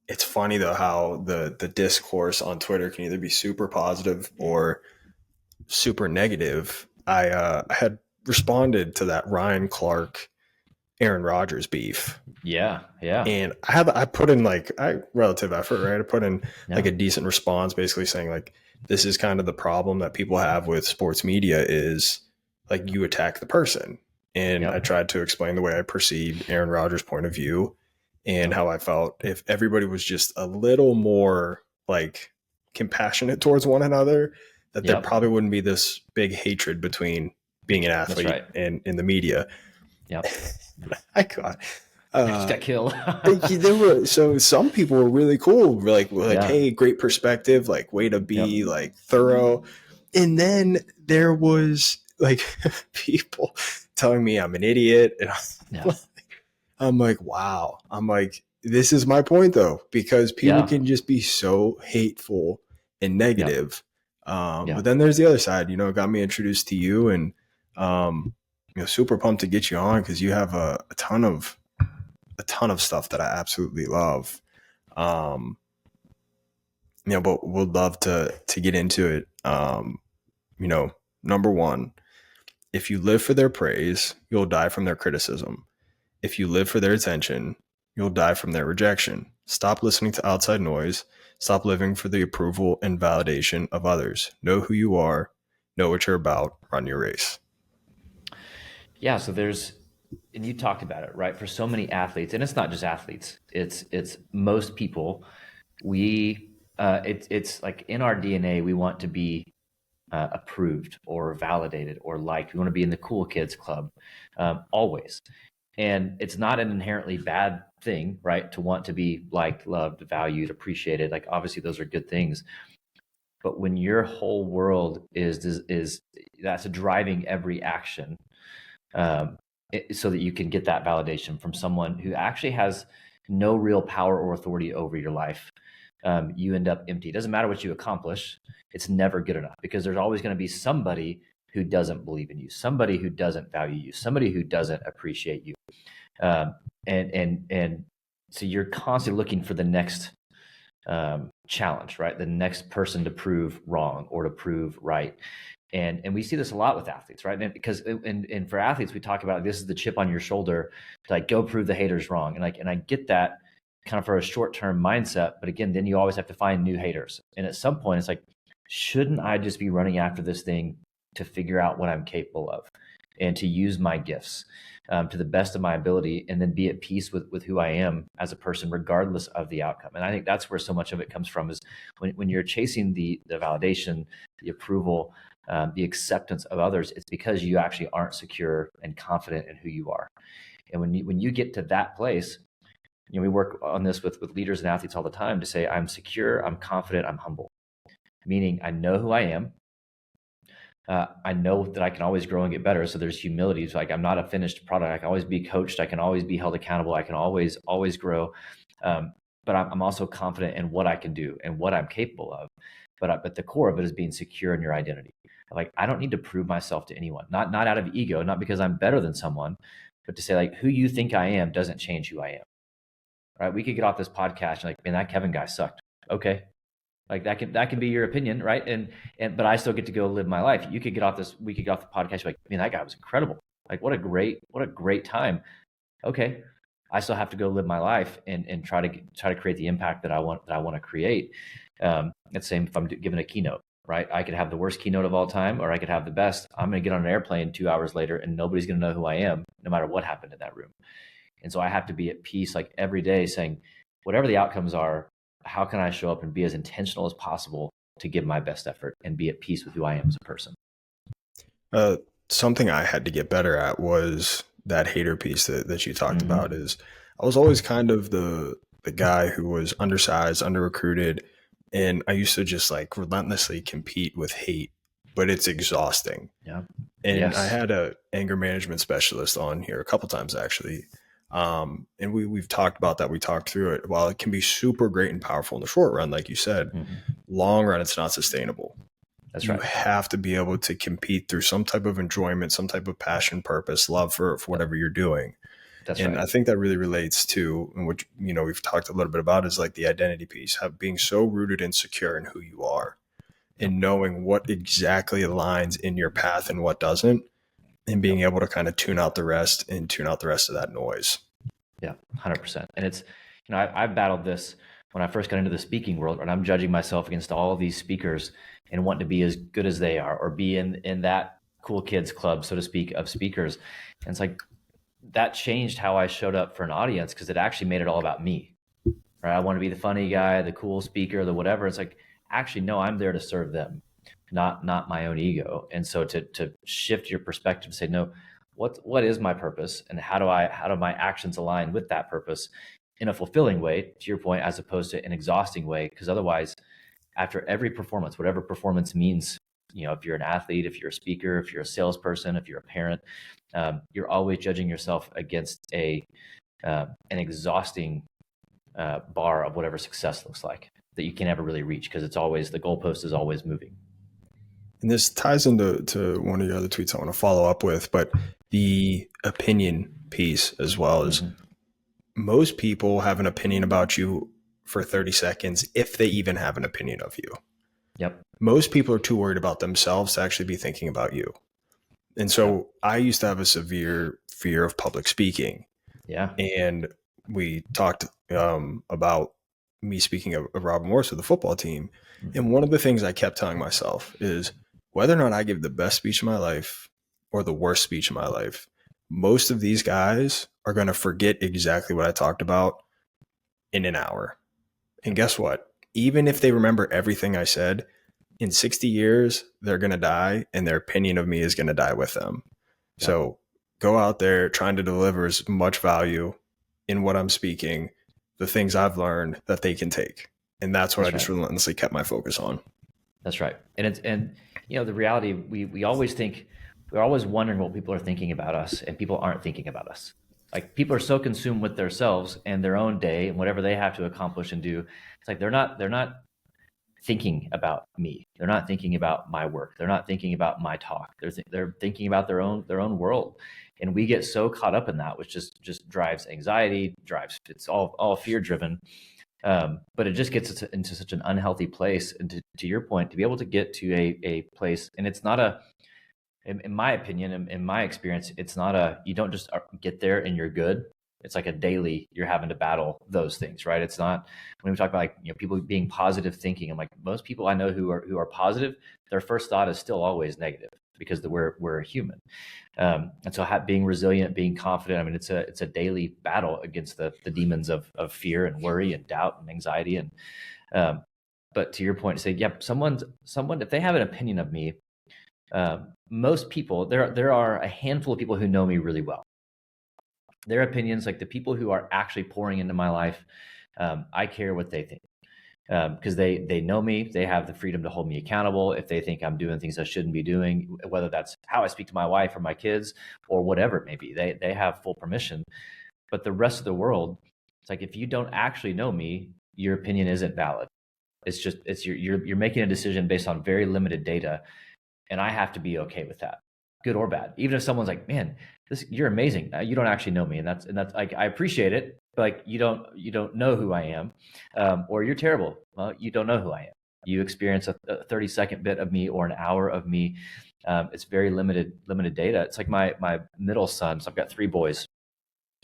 it's funny though how the discourse on Twitter can either be super positive or super negative. I had responded to that Ryan Clark Aaron Rodgers beef. Yeah. Yeah. And I put in like relative effort, right? I put in like Yeah. a decent response, basically saying like this is kind of the problem that people have with sports media is like you attack the person. And I Yep. tried to explain the way I perceived Aaron Rodgers' point of view and Yep. how I felt if everybody was just a little more like compassionate towards one another, that there Yep. probably wouldn't be this big hatred between being an That's athlete right. and in the media. Yep. I got Just uh got killed. there were so some people were really cool. Were like, Yeah. hey, great perspective, like way to Yep. be like thorough. And then there was like people telling me I'm an idiot, and Yeah. I'm like, wow. I'm like, this is my point though, because people Yeah. can just be so hateful and Yeah. negative. Yeah. But then there's the other side. It got me introduced to you, and super pumped to get you on because you have a ton of stuff that I absolutely love. Um, but would love to get into it. Number one, if you live for their praise, you'll die from their criticism. If you live for their attention, you'll die from their rejection. Stop listening to outside noise. Stop living for the approval and validation of others. Know who you are. Know what you're about. Run your race. Yeah. So and you talked about it, right? For so many athletes, and it's not just athletes, it's most people. It's like in our DNA, we want to be approved or validated or liked. We want to be in the cool kids club, always. And it's not an inherently bad thing, right? To want to be liked, loved, valued, appreciated. Like obviously those are good things. But when your whole world is that's driving every action, so that you can get that validation from someone who actually has no real power or authority over your life, you end up empty. It doesn't matter what you accomplish. It's never good enough because there's always going to be somebody who doesn't believe in you, somebody who doesn't value you, somebody who doesn't appreciate you. And so you're constantly looking for the next challenge, right? The next person to prove wrong or to prove right. And we see this a lot with athletes, right? And for athletes, we talk about this is the chip on your shoulder to like go prove the haters wrong. And I get that kind of for a short-term mindset, but again, then you always have to find new haters. And at some point, it's like, shouldn't I just be running after this thing to figure out what I'm capable of and to use my gifts to the best of my ability, and then be at peace with who I am as a person, regardless of the outcome. And I think that's where so much of it comes from is when you're chasing the validation, the approval, the acceptance of others, it's because you actually aren't secure and confident in who you are. And when you get to that place, we work on this with leaders and athletes all the time to say, I'm secure, I'm confident, I'm humble. Meaning I know who I am. I know that I can always grow and get better. So there's humility. It's like I'm not a finished product. I can always be coached. I can always be held accountable. I can always grow. But I'm also confident in what I can do and what I'm capable of. But the core of it is being secure in your identity. Like I don't need to prove myself to anyone. Not out of ego, not because I'm better than someone, but to say like who you think I am doesn't change who I am. Right? We could get off this podcast and like, man, that Kevin guy sucked. Okay, like that can be your opinion, right? But I still get to go live my life. You could get off this. We could get off the podcast. Like, man, that guy was incredible. Like, what a great time. Okay, I still have to go live my life and try to create the impact that I want to create. It's the same if I'm giving a keynote, right? I could have the worst keynote of all time, or I could have the best. I'm going to get on an airplane 2 hours later, and nobody's going to know who I am, no matter what happened in that room. And so I have to be at peace, like every day, saying, whatever the outcomes are, how can I show up and be as intentional as possible to give my best effort and be at peace with who I am as a person? Uh, Something I had to get better at was that hater piece that you talked about. Mm-hmm. Is I was always kind of the guy who was undersized, under recruited, and I used to just like relentlessly compete with hate, but it's exhausting. Yeah. And I Yes. had a anger management specialist on here a couple times actually. And we've talked about that. We talked through it. While it can be super great and powerful in the short run, like you said, Mm-hmm. long run, it's not sustainable. That's You right. have to be able to compete through some type of enjoyment, some type of passion, purpose, love for Yep. whatever you're doing. That's And right. I think that really relates to, and which, we've talked a little bit about, is like the identity piece, being so rooted and secure in who you are Yep. and knowing what exactly aligns in your path and what doesn't, and being Yep. able to kind of tune out the rest and tune out the rest of that noise. Yeah, 100%. And it's, I battled this when I first got into the speaking world, and I'm judging myself against all of these speakers and wanting to be as good as they are, or be in that cool kids club, so to speak, of speakers. And it's like that changed how I showed up for an audience, because it actually made it all about me. Right? I want to be the funny guy, the cool speaker, the whatever. It's like, actually, no, I'm there to serve them, not my own ego. And so to shift your perspective, say, no, what is my purpose, and how do my actions align with that purpose in a fulfilling way, to your point, as opposed to an exhausting way? Because otherwise, after every performance, whatever performance means, if you're an athlete, if you're a speaker, if you're a salesperson, if you're a parent, you're always judging yourself against an exhausting bar of whatever success looks like, that you can never really reach, because it's always, the goalpost is always moving. And this ties into one of your other tweets I want to follow up with, but the opinion piece as well is, Mm-hmm. most people have an opinion about you for 30 seconds, if they even have an opinion of you. Yep. Most people are too worried about themselves to actually be thinking about you. And so Yep. I used to have a severe fear of public speaking. Yeah. And we talked about me speaking of Robin Morris with the football team. And one of the things I kept telling myself is, whether or not I give the best speech of my life or the worst speech of my life, most of these guys are going to forget exactly what I talked about in an hour. And guess what? Even if they remember everything I said, in 60 years, they're going to die, and their opinion of me is going to die with them. Yep. So go out there trying to deliver as much value in what I'm speaking, the things I've learned that they can take. And that's what I just relentlessly kept my focus on. That's right. And the reality, we always think, we're always wondering what people are thinking about us, and people aren't thinking about us. Like, people are so consumed with themselves and their own day and whatever they have to accomplish and do. It's like they're not thinking about me. They're not thinking about my work. They're not thinking about my talk. They're thinking about their own world. And we get so caught up in that, which just drives anxiety, it's all fear driven. But it just gets us into such an unhealthy place. And to your point, to be able to get to a place, and it's not in my opinion, in my experience, it's not you don't just get there and you're good. It's like a daily, you're having to battle those things, right? It's not, when we talk about, like, people being positive thinking, I'm like, most people I know who are positive, their first thought is still always negative, because we're human. And so being resilient, being confident, I mean, it's a daily battle against the demons of fear and worry and doubt and anxiety. And but to your point, say, yep, someone, if they have an opinion of me, most people, there are a handful of people who know me really well. Their opinions, like the people who are actually pouring into my life, I care what they think, because they know me. They have the freedom to hold me accountable if they think I'm doing things I shouldn't be doing, whether that's how I speak to my wife or my kids or whatever it may be. They have full permission. But the rest of the world, it's like, if you don't actually know me, your opinion isn't valid. You're making a decision based on very limited data, and I have to be okay with that, good or bad. Even if someone's like, "Man, you're amazing," you don't actually know me, and that's like, I appreciate it, but like, you don't know who I am, or you're terrible. Well, you don't know who I am. You experience a 30-second bit of me or an hour of me. It's very limited data. It's like my middle son. So I've got 3 boys,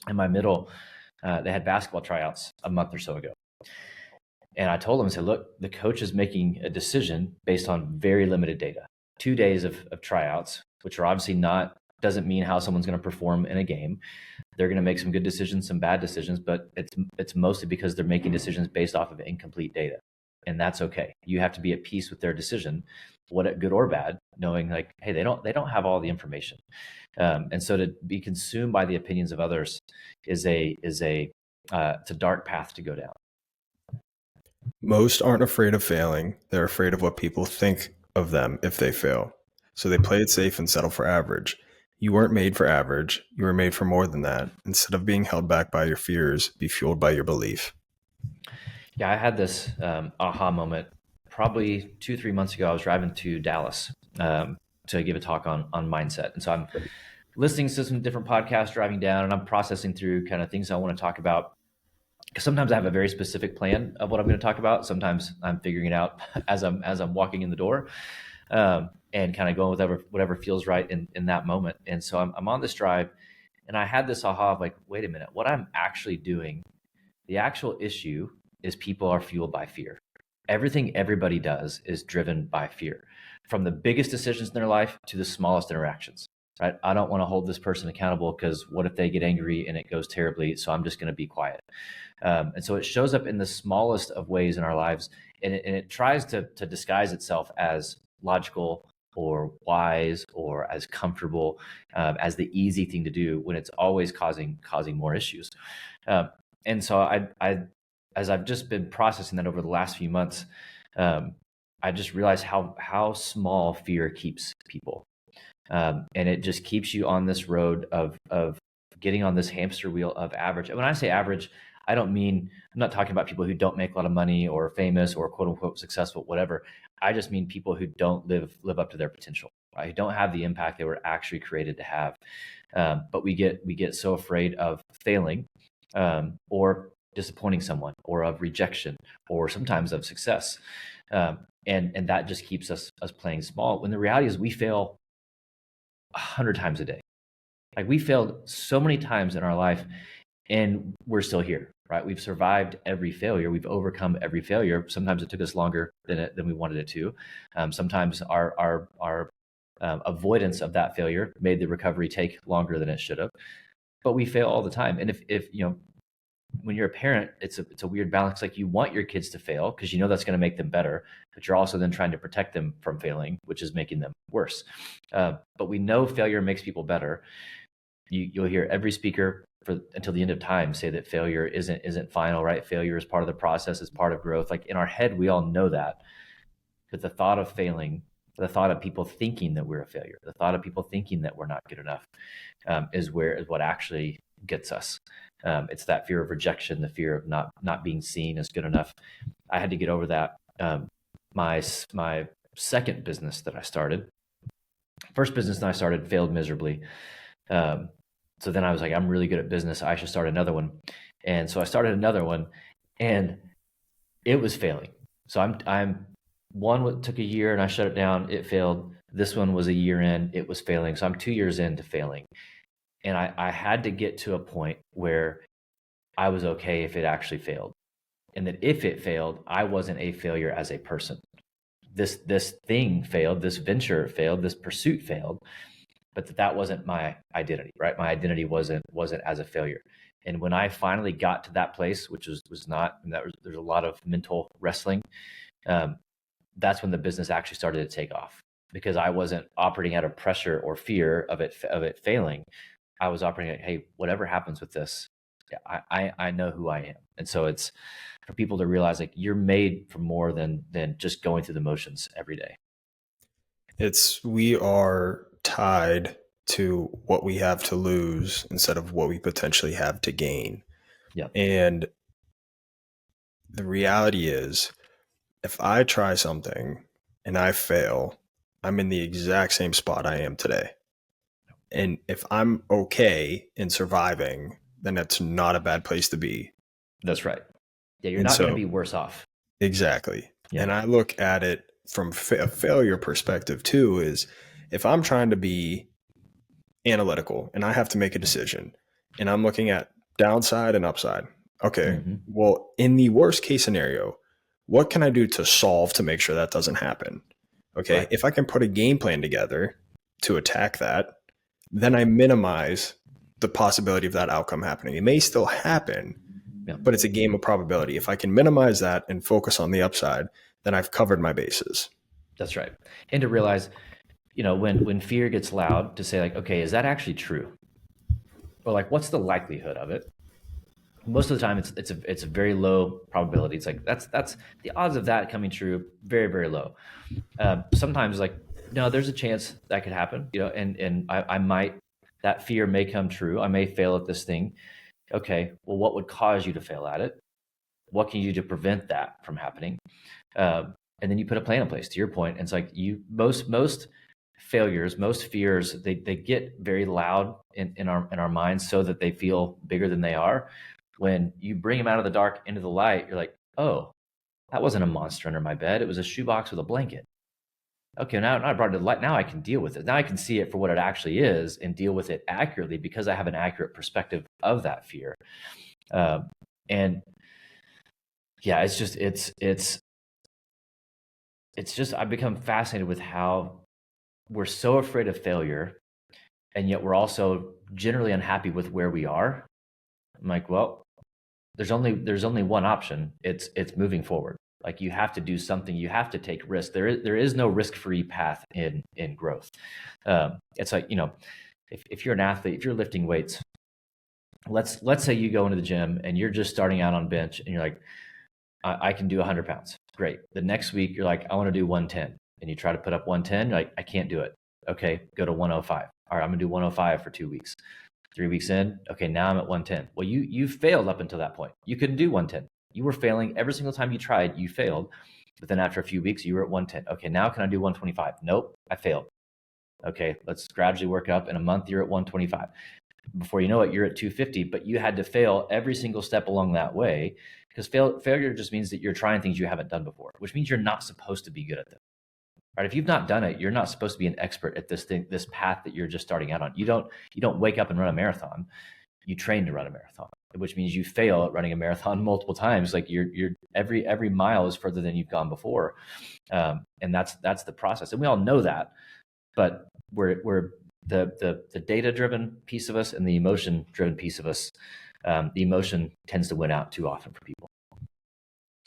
and my middle, they had basketball tryouts a month or so ago. And I told him, I said, look, the coach is making a decision based on very limited data. 2 days of tryouts, which are obviously doesn't mean how someone's going to perform in a game. They're going to make some good decisions, some bad decisions, but it's mostly because they're making decisions based off of incomplete data. And that's okay. You have to be at peace with their decision, good or bad, knowing, like, hey, they don't have all the information. And so to be consumed by the opinions of others is it's a dark path to go down. Most aren't afraid of failing. They're afraid of what people think of them if they fail. So they play it safe and settle for average. You weren't made for average. You were made for more than that. Instead of being held back by your fears, be fueled by your belief. Yeah, I had this aha moment probably 2-3 months ago. I was driving to Dallas to give a talk on mindset. And so I'm listening to some different podcasts driving down, and I'm processing through kind of things I want to talk about. Because sometimes I have a very specific plan of what I'm going to talk about. Sometimes I'm figuring it out as I'm walking in the door, and kind of going with whatever feels right in that moment. And so I'm on this drive, and I had this aha of like, wait a minute, what I'm actually doing, the actual issue is people are fueled by fear. Everything everybody does is driven by fear, from the biggest decisions in their life to the smallest interactions. Right? I don't want to hold this person accountable because what if they get angry and it goes terribly? So I'm just going to be quiet. And so it shows up in the smallest of ways in our lives, and it tries to disguise itself as logical or wise or as comfortable, as the easy thing to do, when it's always causing more issues. And so I as I've just been processing that over the last few months, I just realized how small fear keeps people. And it just keeps you on this road of getting on this hamster wheel of average. And when I say average, I'm not talking about people who don't make a lot of money or famous or quote unquote successful, whatever. I just mean people who don't live up to their potential, right? Who don't have the impact they were actually created to have. But we get so afraid of failing, or disappointing someone, or of rejection, or sometimes of success. And that just keeps us playing small, when the reality is we fail 100 times a day. Like, we failed so many times in our life, and we're still here, right? We've survived every failure. We've overcome every failure. Sometimes it took us longer than we wanted it to. Sometimes our avoidance of that failure made the recovery take longer than it should have. But we fail all the time. And if when you're a parent, it's a weird balance. Like, you want your kids to fail because you know that's going to make them better, but you're also then trying to protect them from failing, which is making them worse. But we know failure makes people better. You'll hear every speaker until the end of time say that failure isn't final, right? Failure is part of the process, is part of growth. Like, in our head, we all know that. But the thought of failing, the thought of people thinking that we're a failure, the thought of people thinking that we're not good enough, is what actually gets us. It's that fear of rejection, the fear of not being seen as good enough. I had to get over that. My second business that I started, first business that I started failed miserably. So then I was like, I'm really good at business. I should start another one. And so I started another one, and it was failing. So I'm one took a year and I shut it down. It failed. This one was a year in. It was failing. So I'm 2 years into failing. And I had to get to a point where I was okay if it actually failed. And that if it failed, I wasn't a failure as a person. This thing failed, this venture failed, this pursuit failed, but that wasn't my identity, right? My identity wasn't as a failure. And when I finally got to that place, which was not, there's a lot of mental wrestling, that's when the business actually started to take off, because I wasn't operating out of pressure or fear of it failing. I was operating like, hey, whatever happens with this, I know who I am. And so it's for people to realize, like, you're made for more than just going through the motions every day. We are tied to what we have to lose instead of what we potentially have to gain. Yeah. And the reality is, if I try something and I fail, I'm in the exact same spot I am today. And if I'm okay in surviving, then that's not a bad place to be. That's right. Yeah, you're not going to be worse off. Exactly. Yeah. And I look at it from a failure perspective too, is if I'm trying to be analytical and I have to make a decision and I'm looking at downside and upside. Okay, well, in the worst case scenario, what can I do to solve to make sure that doesn't happen? Okay, right. If I can put a game plan together to attack that, then I minimize the possibility of that outcome happening. It may still happen, but it's a game of probability. If I can minimize that and focus on the upside, then I've covered my bases. That's right. And to realize, when fear gets loud, to say, like, okay, is that actually true? Or, like, what's the likelihood of it? Most of the time it's a very low probability. It's like, that's the odds of that coming true, very, very low. Sometimes, like, no, there's a chance that could happen, and I might, that fear may come true. I may fail at this thing. Okay, well, what would cause you to fail at it? What can you do to prevent that from happening? And then you put a plan in place, to your point. And it's like, most failures, most fears, they get very loud in our minds so that they feel bigger than they are. When you bring them out of the dark into the light, you're like, oh, that wasn't a monster under my bed. It was a shoebox with a blanket. Okay, now I brought it to light. Now I can deal with it. Now I can see it for what it actually is and deal with it accurately because I have an accurate perspective of that fear. And yeah, it's just I've become fascinated with how we're so afraid of failure, and yet we're also generally unhappy with where we are. I'm like, well, there's only one option. It's moving forward. Like, you have to do something. You have to take risk. There is no risk-free path in growth. It's like, if you're an athlete, if you're lifting weights, let's say you go into the gym and you're just starting out on bench and you're like, I can do 100 pounds. Great. The next week you're like, I want to do 110, and you try to put up 110. You're like, I can't do it. Okay, go to 105. All right, I'm gonna do 105 for 2 weeks. 3 weeks in, okay, now I'm at 110. Well, you failed up until that point. You couldn't do 110. You were failing every single time you tried. You failed, but then after a few weeks, you were at 110. Okay, now can I do 125? Nope, I failed. Okay, let's gradually work up. In a month, you're at 125. Before you know it, you're at 250, but you had to fail every single step along that way, because failure just means that you're trying things you haven't done before, which means you're not supposed to be good at them. Right? If you've not done it, you're not supposed to be an expert at this thing, this path that you're just starting out on. You don't wake up and run a marathon. You train to run a marathon, which means you fail at running a marathon multiple times. Like, you're every mile is further than you've gone before, and that's the process. And we all know that, but we're the data driven piece of us and the emotion driven piece of us. The emotion tends to win out too often for people.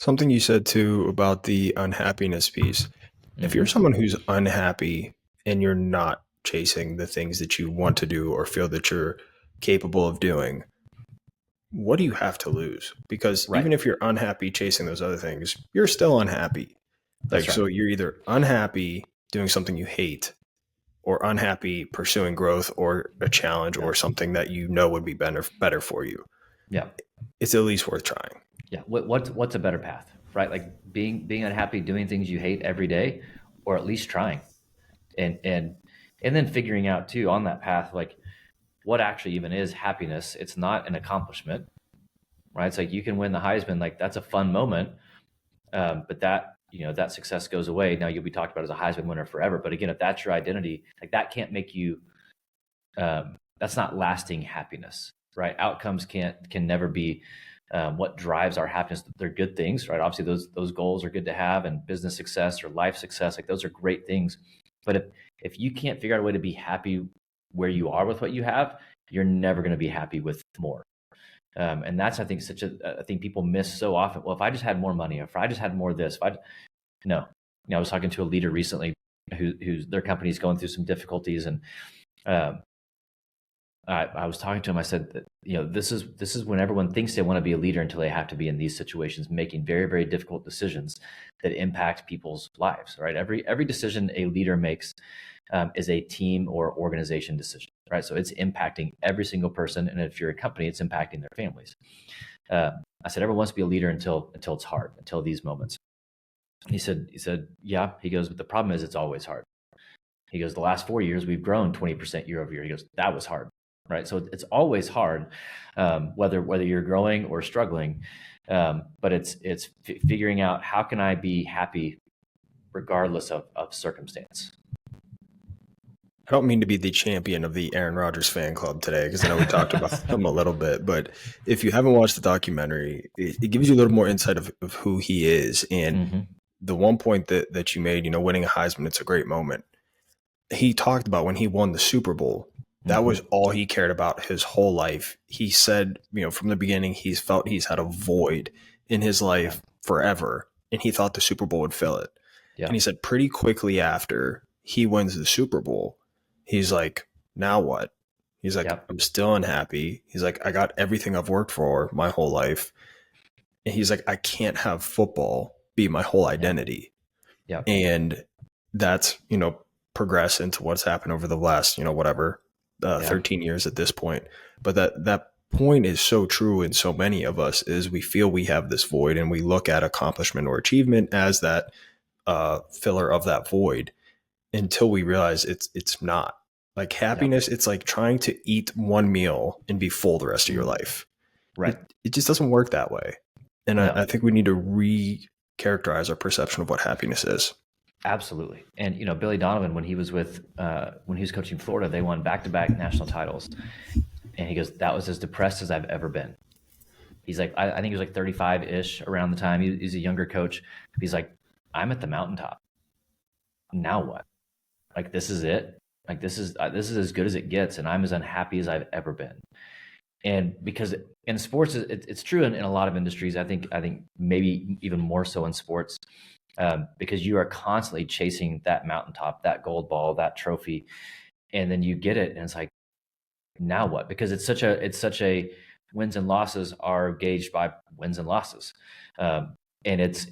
Something you said too about the unhappiness piece. If you're someone who's unhappy and you're not chasing the things that you want to do or feel that you're capable of doing, what do you have to lose? Because Right. even if you're unhappy chasing those other things, you're still unhappy. That's right. So you're either unhappy doing something you hate or unhappy pursuing growth or a challenge or something that you know would be better for you. Yeah. It's at least worth trying. Yeah. What's a better path, right? Like, being unhappy doing things you hate every day, or at least trying, and then figuring out too on that path, like, what actually even is happiness. It's not an accomplishment, right? It's like, you can win the Heisman, like, that's a fun moment, but that success goes away. Now, you'll be talked about as a Heisman winner forever. But again, if that's your identity, like, that can't make you. That's not lasting happiness, right? Outcomes can never be what drives our happiness. They're good things, right? Obviously, those goals are good to have, and business success or life success, like, those are great things. But if you can't figure out a way to be happy where you are with what you have, you're never going to be happy with more. And that's, I think, I think people miss so often. Well, if I just had more money, if I just had more of this, no. I was talking to a leader recently who's their company's going through some difficulties, and I was talking to him. I said that, this is when everyone thinks they want to be a leader until they have to be in these situations, making very, very difficult decisions that impact people's lives. Right? Every decision a leader makes is a team or organization decision. Right? So it's impacting every single person, and if you're a company, it's impacting their families. I said, everyone wants to be a leader until it's hard, until these moments. He said, yeah. He goes, but the problem is it's always hard. He goes, the last 4 years we've grown 20% year over year. He goes, that was hard. Right. So it's always hard, whether you're growing or struggling. But it's figuring out, how can I be happy regardless of circumstance. I don't mean to be the champion of the Aaron Rodgers fan club today, because I know we talked about him a little bit, but if you haven't watched the documentary, it gives you a little more insight of who he is. And the one point that you made, winning a Heisman, it's a great moment. He talked about when he won the Super Bowl, that was all he cared about his whole life. He said, from the beginning, he's felt he's had a void in his life forever, and he thought the Super Bowl would fill it. Yeah. And he said pretty quickly after he wins the Super Bowl, he's like, now what? He's like, I'm still unhappy. He's like, I got everything I've worked for my whole life. And he's like, I can't have football be my whole identity. Yeah. And that's, progress into what's happened over the last, 13 years at this point. But that point is so true in so many of us, is we feel we have this void, and we look at accomplishment or achievement as that filler of that void. until we realize it's not. Like happiness, it's like trying to eat one meal and be full the rest of your life. Right. It just doesn't work that way. And No. I think we need to re-characterize our perception of what happiness is. Absolutely. And Billy Donovan, when he was coaching Florida, they won back-to-back national titles. And he goes, that was as depressed as I've ever been. He's like, I think he was like 35-ish around the time. He's a younger coach. He's like, I'm at the mountaintop. Now what? Like, this is it. Like, this is as good as it gets. And I'm as unhappy as I've ever been. And because in sports, it's true in a lot of industries. I think maybe even more so in sports, because you are constantly chasing that mountaintop, that gold ball, that trophy, and then you get it, and it's like, now what? Because it's such a wins and losses are gauged by wins and losses, and it's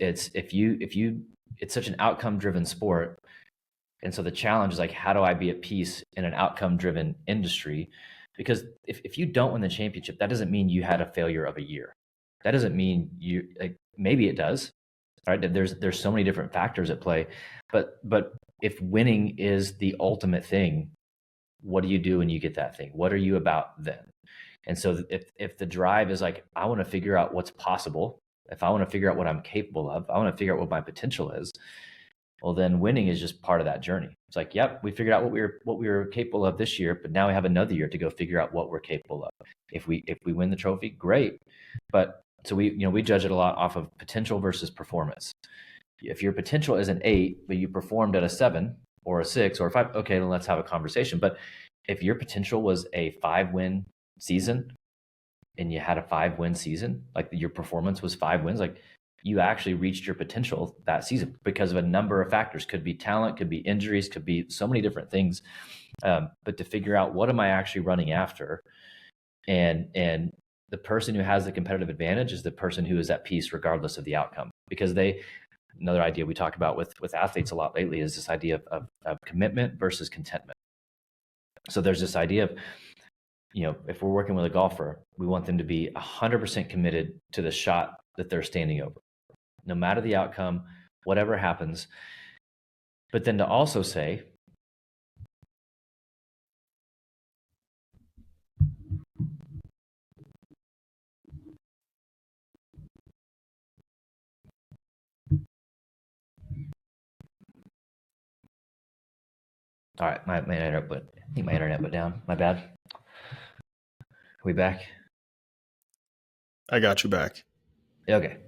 such an outcome driven sport, and so the challenge is like, how do I be at peace in an outcome driven industry? Because if you don't win the championship, that doesn't mean you had a failure of a year. That doesn't mean you, like, maybe it does. Right? There's so many different factors at play, but if winning is the ultimate thing, what do you do when you get that thing? What are you about then? And so if the drive is like, I want to figure out what's possible, if I want to figure out what I'm capable of, I want to figure out what my potential is, well, then winning is just part of that journey. It's like, yep, we figured out what we were capable of this year, but now we have another year to go figure out what we're capable of. If we win the trophy, great. But so we judge it a lot off of potential versus performance. If your potential is an 8, but you performed at a 7 or a 6 or a 5, okay, then let's have a conversation. But if your potential was a 5-win season and you had a 5-win season, like your performance was 5 wins, like you actually reached your potential that season because of a number of factors. Could be talent, could be injuries, could be so many different things. But to figure out, what am I actually running after? And the person who has the competitive advantage is the person who is at peace regardless of the outcome. Because another idea we talk about with athletes a lot lately is this idea of commitment versus contentment. So there's this idea of, if we're working with a golfer, we want them to be 100% committed to the shot that they're standing over, no matter the outcome, whatever happens. But then to also say, all right, my internet went down. My bad. Are we back? I got you back. Okay.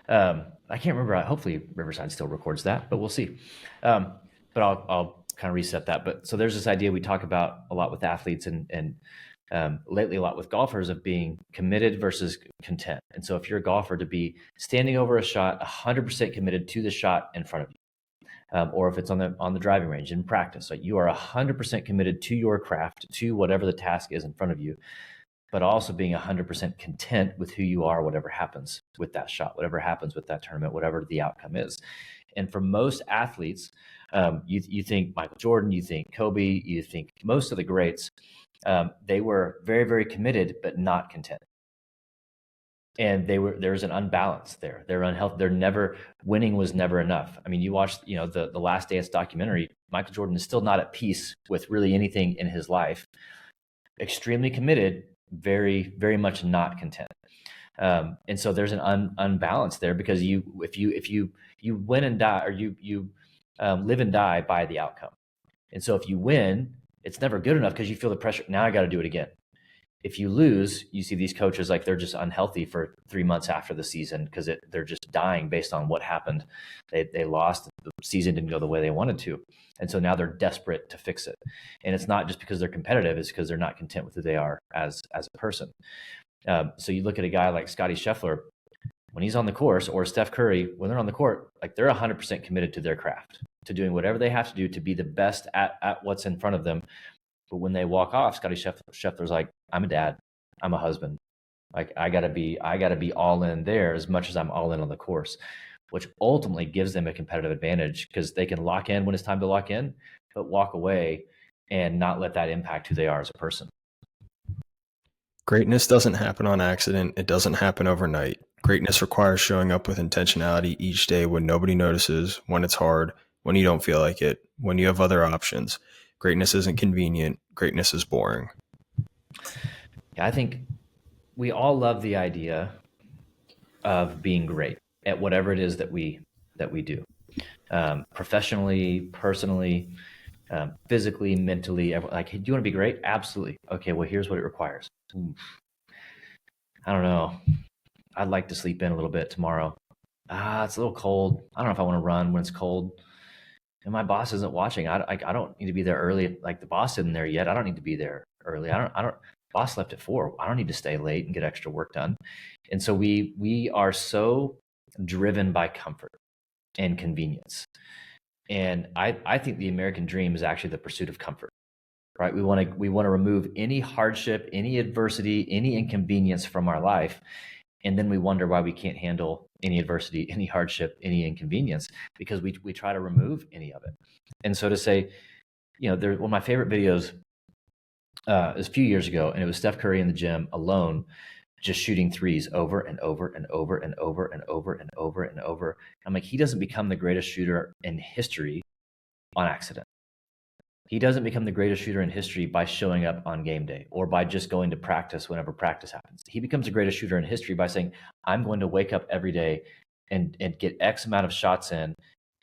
I can't remember. Hopefully Riverside still records that, but we'll see. But I'll kind of reset that. But so there's this idea we talk about a lot with athletes and lately a lot with golfers of being committed versus content. And so if you're a golfer, to be standing over a shot, 100% committed to the shot in front of you, or if it's on the driving range in practice, like you are 100% committed to your craft, to whatever the task is in front of you, but also being 100% content with who you are, whatever happens with that shot, whatever happens with that tournament, whatever the outcome is. And for most athletes, you think Michael Jordan, you think Kobe, you think most of the greats, they were very, very committed, but not content. And there's an unbalance there. They're unhealthy. Winning was never enough. I mean, you watch, the Last Dance documentary, Michael Jordan is still not at peace with really anything in his life. Extremely committed, very, very much not content. And so there's an unbalance there, because if you win and die, or you live and die by the outcome. And so if you win, it's never good enough because you feel the pressure. Now I got to do it again. If you lose, you see these coaches like they're just unhealthy for 3 months after the season because they're just dying based on what happened. They lost. The season didn't go the way they wanted to. And so now they're desperate to fix it. And it's not just because they're competitive, it's because they're not content with who they are as a person. So you look at a guy like Scottie Scheffler, when he's on the course, or Steph Curry, when they're on the court, like they're 100% committed to their craft, to doing whatever they have to do to be the best at what's in front of them. But when they walk off, Scottie Scheffler's like, I'm a dad, I'm a husband. Like I gotta be all in there as much as I'm all in on the course, which ultimately gives them a competitive advantage because they can lock in when it's time to lock in, but walk away and not let that impact who they are as a person. Greatness doesn't happen on accident. It doesn't happen overnight. Greatness requires showing up with intentionality each day when nobody notices, when it's hard, when you don't feel like it, when you have other options. Greatness isn't convenient. Greatness is boring. Yeah, I think we all love the idea of being great at whatever it is that we do, professionally, personally, physically, mentally. Like, hey, do you want to be great? Absolutely. Okay, well, here's what it requires. I don't know. I'd like to sleep in a little bit tomorrow. It's a little cold. I don't know if I want to run when it's cold. And my boss isn't watching. I don't need to be there early. Like, the boss isn't there yet. I don't need to be there early. I don't. Boss left at 4. I don't need to stay late and get extra work done. And so we are so driven by comfort and convenience. And I think the American dream is actually the pursuit of comfort, right? We want to remove any hardship, any adversity, any inconvenience from our life. And then we wonder why we can't handle any adversity, any hardship, any inconvenience, because we try to remove any of it. And so to say, one of my favorite videos is a few years ago, and it was Steph Curry in the gym alone, just shooting threes over and over and over and over and over and over and over. I'm like, he doesn't become the greatest shooter in history on accident. He doesn't become the greatest shooter in history by showing up on game day or by just going to practice whenever practice happens. He becomes the greatest shooter in history by saying, I'm going to wake up every day and get X amount of shots in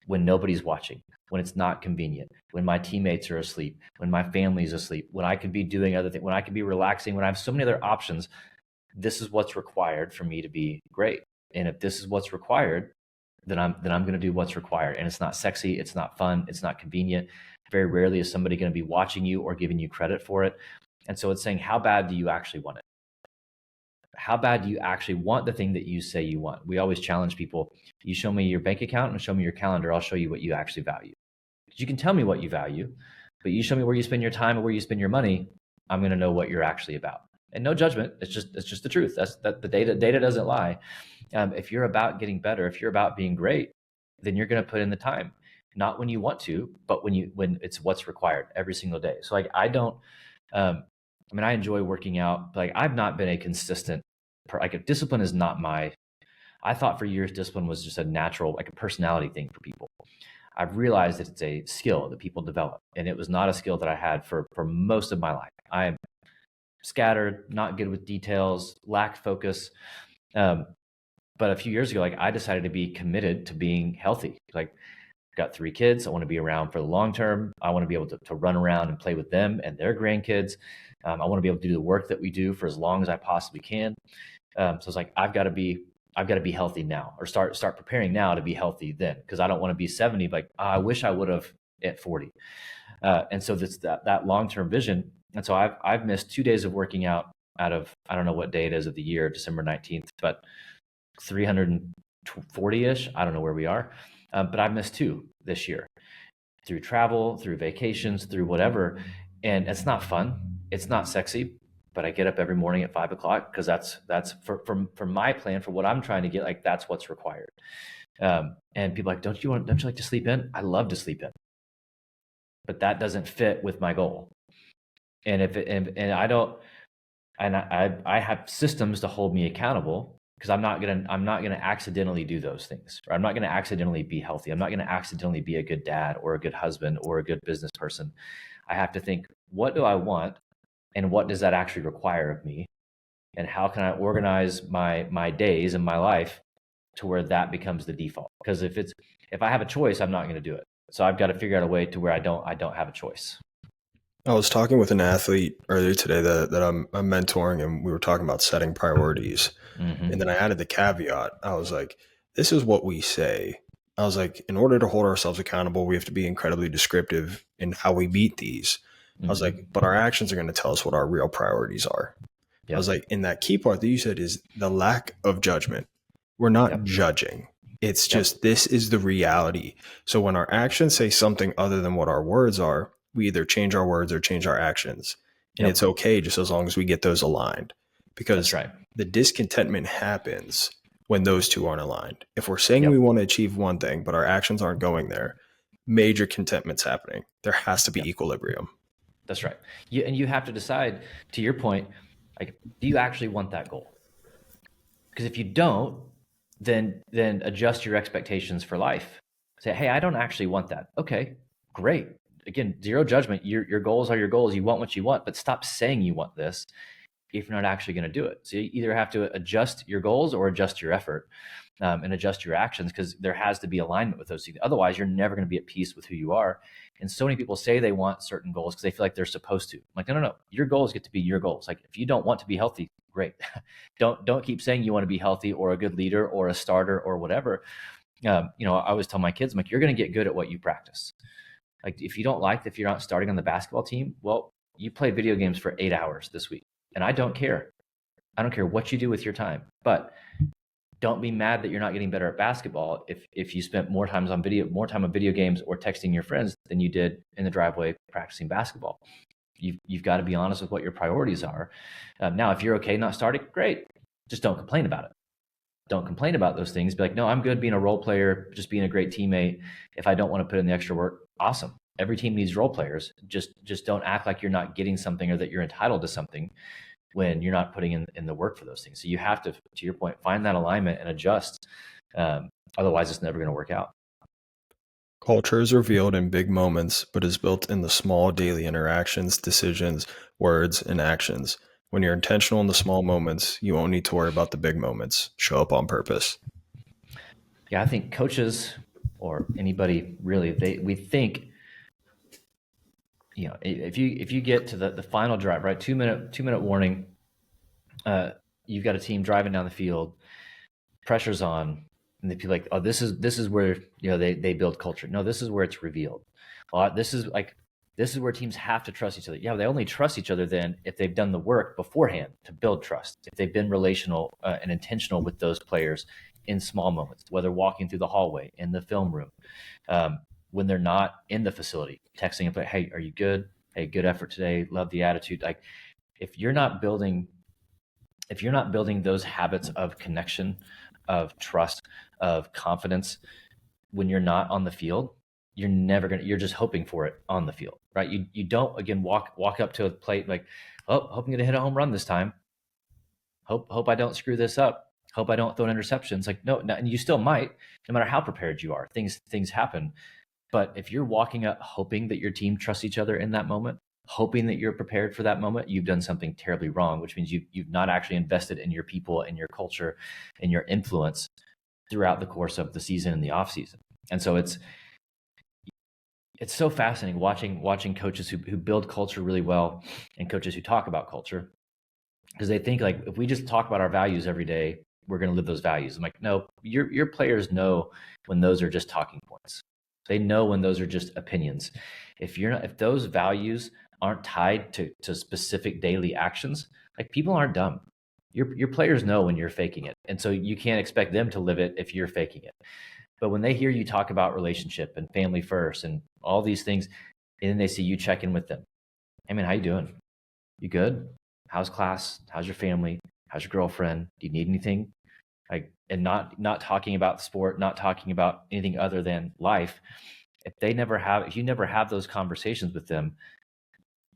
when nobody's watching, when it's not convenient, when my teammates are asleep, when my family's asleep, when I could be doing other things, when I could be relaxing, when I have so many other options. This is what's required for me to be great. And if this is what's required, then I'm going to do what's required. And it's not sexy, it's not fun, it's not convenient. Very rarely is somebody going to be watching you or giving you credit for it. And so it's saying, how bad do you actually want it? How bad do you actually want the thing that you say you want? We always challenge people. You show me your bank account and show me your calendar, I'll show you what you actually value. Because you can tell me what you value, but you show me where you spend your time and where you spend your money, I'm going to know what you're actually about. And no judgment. It's just the truth. That the data doesn't lie. If you're about getting better, if you're about being great, then you're going to put in the time, not when you want to, but when it's what's required every single day. So like, I don't, I enjoy working out, but like, I've not been a consistent, discipline is not I thought for years, discipline was just a natural, like a personality thing for people. I've realized that it's a skill that people develop, and it was not a skill that I had for most of my life. I'm scattered, not good with details, lacked focus. But a few years ago, like, I decided to be committed to being healthy. Like, I've got 3 kids. I want to be around for the long term. I want to be able to run around and play with them and their grandkids. I want to be able to do the work that we do for as long as I possibly can. So it's like, I've got to be healthy now, or start preparing now to be healthy then, because I don't want to be 70 like, I wish I would have at 40. And so that's that long-term vision. And so I've missed 2 days of working out of, I don't know what day it is of the year, December 19th, but 340-ish. I don't know where we are. But I've missed 2 this year through travel, through vacations, through whatever. And it's not fun. It's not sexy, but I get up every morning at 5:00 because that's for my plan, for what I'm trying to get. Like, that's what's required. And people are like, don't you like to sleep in? I love to sleep in, but that doesn't fit with my goal. And I don't, and I have systems to hold me accountable, because I'm not gonna accidentally do those things. Or I'm not gonna accidentally be healthy. I'm not gonna accidentally be a good dad or a good husband or a good business person. I have to think, what do I want, and what does that actually require of me, and how can I organize my days and my life to where that becomes the default? Because if I have a choice, I'm not going to do it. So I've got to figure out a way to where I don't have a choice. I was talking with an athlete earlier today that I'm mentoring, and we were talking about setting priorities. Mm-hmm. And then I added the caveat. I was like, this is what we say. I was like, in order to hold ourselves accountable, we have to be incredibly descriptive in how we meet these. I was like, but our actions are going to tell us what our real priorities are. Yep. I was like, and that key part that you said is the lack of judgment. We're not judging. It's just, this is the reality. So when our actions say something other than what our words are, we either change our words or change our actions. And it's okay, just as long as we get those aligned. Because the discontentment happens when those two aren't aligned. If we're saying we want to achieve one thing, but our actions aren't going there, major contentment's happening. There has to be equilibrium. That's right. You have to decide, to your point, like, do you actually want that goal? Because if you don't, then adjust your expectations for life. Say, hey, I don't actually want that. Okay, great. Again, zero judgment. Your goals are your goals. You want what you want, but stop saying you want this if you're not actually going to do it. So you either have to adjust your goals or adjust your effort, and adjust your actions, because there has to be alignment with those things. Otherwise, you're never going to be at peace with who you are. And so many people say they want certain goals because they feel like they're supposed to. I'm like, no, no, no. Your goals get to be your goals. Like, if you don't want to be healthy, great. Don't keep saying you want to be healthy or a good leader or a starter or whatever. I always tell my kids, I'm like, you're going to get good at what you practice. Like, if you don't like, if you're not starting on the basketball team, well, you play video games for 8 hours this week, and I don't care. I don't care what you do with your time, but don't be mad that you're not getting better at basketball if you spent more time on video games or texting your friends than you did in the driveway practicing basketball. You've got to be honest with what your priorities are. Now, if you're okay not starting, great. Just don't complain about it. Don't complain about those things. Be like, no, I'm good being a role player, just being a great teammate. If I don't want to put in the extra work, awesome. Every team needs role players. Just don't act like you're not getting something or that you're entitled to something when you're not putting in the work for those things. So you have to your point, find that alignment and adjust. Otherwise, it's never going to work out. Culture is revealed in big moments, but is built in the small daily interactions, decisions, words, and actions. When you're intentional in the small moments, you won't need to worry about the big moments. Show up on purpose. Yeah, I think coaches or anybody really, we think, if you get to the final drive, right, 2 minute warning, you've got a team driving down the field, pressure's on, and they feel like, oh, this is where they build culture. No, this is where it's revealed. This is where teams have to trust each other. Yeah, they only trust each other then if they've done the work beforehand to build trust. If they've been relational and intentional with those players in small moments, whether walking through the hallway, in the film room, when they're not in the facility, texting and like, hey, are you good? Hey, good effort today. Love the attitude. Like, if you're not building those habits of connection, of trust, of confidence when you're not on the field, you're just hoping for it on the field, right? You don't, again, walk up to a plate like, oh, hope I'm gonna hit a home run this time. Hope I don't screw this up. Hope I don't throw an interception. It's like, no, and you still might, no matter how prepared you are. Things happen. But if you're walking up hoping that your team trusts each other in that moment, hoping that you're prepared for that moment, you've done something terribly wrong, which means you've not actually invested in your people and your culture and your influence throughout the course of the season and the off season. And so it's so fascinating watching coaches who build culture really well and coaches who talk about culture, because they think, like, if we just talk about our values every day, we're going to live those values. I'm like, no, your players know when those are just talking points. They know when those are just opinions. If those values aren't tied to specific daily actions, like, people aren't dumb. Your players know when you're faking it. And so you can't expect them to live it if you're faking it. But when they hear you talk about relationship and family first and all these things, and then they see you check in with them. Hey man, how you doing? You good? How's class? How's your family? How's your girlfriend? Do you need anything? Like, and not talking about the sport, not talking about anything other than life. If you never have those conversations with them,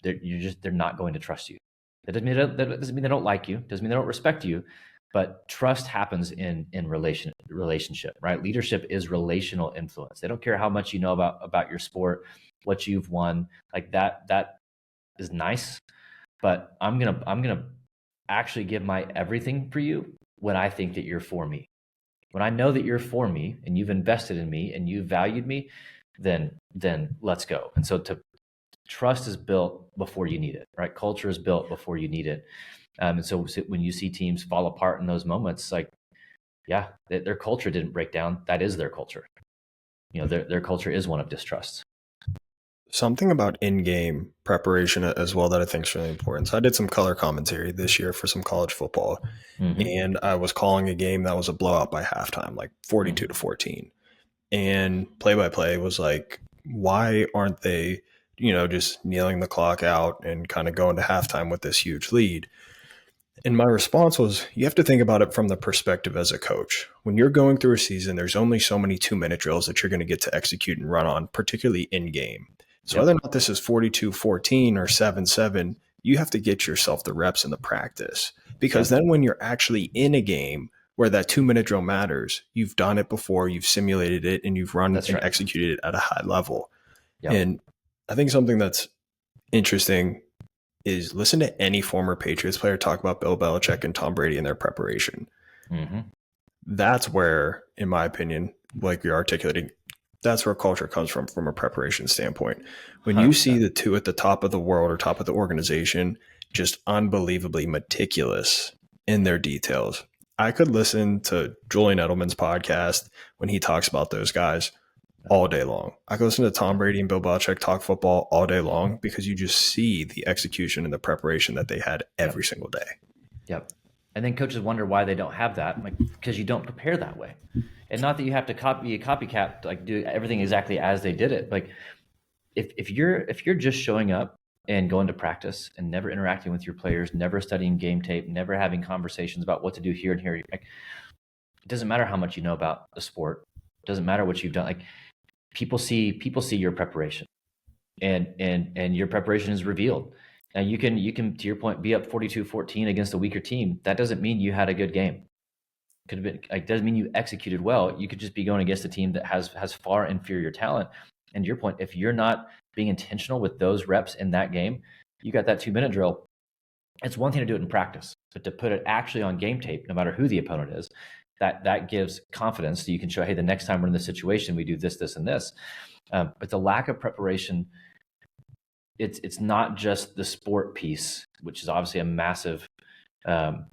they're not going to trust you. That doesn't mean they don't like you. Doesn't mean they don't respect you. But trust happens in relationship, right? Leadership is relational influence. They don't care how much you know about your sport, what you've won. Like, that is nice, but I'm gonna actually give my everything for you when I think that you're for me. When I know that you're for me and you've invested in me and you've valued me, then let's go. And so trust is built before you need it, right? Culture is built before you need it. And so when you see teams fall apart in those moments, like, yeah, their culture didn't break down. That is their culture. Their culture is one of distrust. Something about in-game preparation as well that I think is really important. So I did some color commentary this year for some college football, and I was calling a game that was a blowout by halftime, like 42 to 14. And play-by-play was like, why aren't they, just kneeling the clock out and kind of going to halftime with this huge lead? And my response was, you have to think about it from the perspective as a coach. When you're going through a season, there's only so many 2-minute drills that you're going to get to execute and run on, particularly in game. So whether or not this is 42-14 or 7-7, you have to get yourself the reps in the practice. Because then when you're actually in a game, where that 2-minute drill matters. You've done it before, you've simulated it, and you've run That's and right. executed it at a high level. Yep. And I think something that's interesting is listen to any former Patriots player talk about Bill Belichick and Tom Brady and their preparation. Mm-hmm. That's where, in my opinion, like you're articulating, that's where culture comes from a preparation standpoint. When you 100%. see the two at the top of the world or top of the organization, just unbelievably meticulous in their details. I could listen to Julian Edelman's podcast when he talks about those guys all day long. I could listen to Tom Brady and Bill Belichick talk football all day long because you just see the execution and the preparation that they had every single day. Yep. And then coaches wonder why they don't have that, like because you don't prepare that way. And not that you have to copy a copycat, like do everything exactly as they did it. Like if you're just showing up and going to practice and never interacting with your players, never studying game tape, never having conversations about what to do here and here, like, it doesn't matter how much you know about the sport. It doesn't matter what you've done. Like people see your preparation, and your preparation is revealed. Now you can, to your point, be up 42-14 against a weaker team. That doesn't mean you had a good game. Could have been, like, doesn't mean you executed well. You could just be going against a team that has far inferior talent. And to your point, if you're not being intentional with those reps in that game, you got that 2-minute drill. It's one thing to do it in practice, but to put it actually on game tape, no matter who the opponent is, that gives confidence. So you can show, hey, the next time we're in this situation, we do this, this, and this. But the lack of preparation, it's not just the sport piece, which is obviously a massive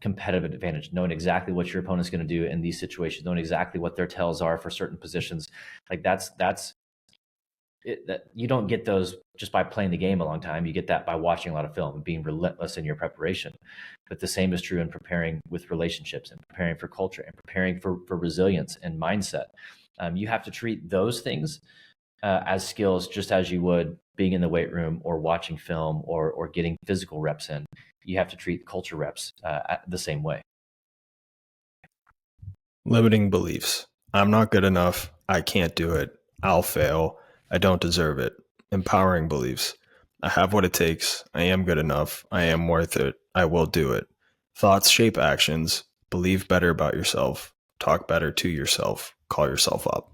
competitive advantage, knowing exactly what your opponent's going to do in these situations, knowing exactly what their tells are for certain positions. Like that's it, that you don't get those just by playing the game a long time. You get that by watching a lot of film and being relentless in your preparation. But the same is true in preparing with relationships and preparing for culture and preparing for resilience and mindset. You have to treat those things as skills, just as you would being in the weight room or watching film or getting physical reps in. You have to treat culture reps the same way. Limiting beliefs. I'm not good enough. I can't do it. I'll fail. I don't deserve it. Empowering beliefs. I have what it takes. I am good enough. I am worth it. I will do it. Thoughts shape actions. Believe better about yourself. Talk better to yourself. Call yourself up.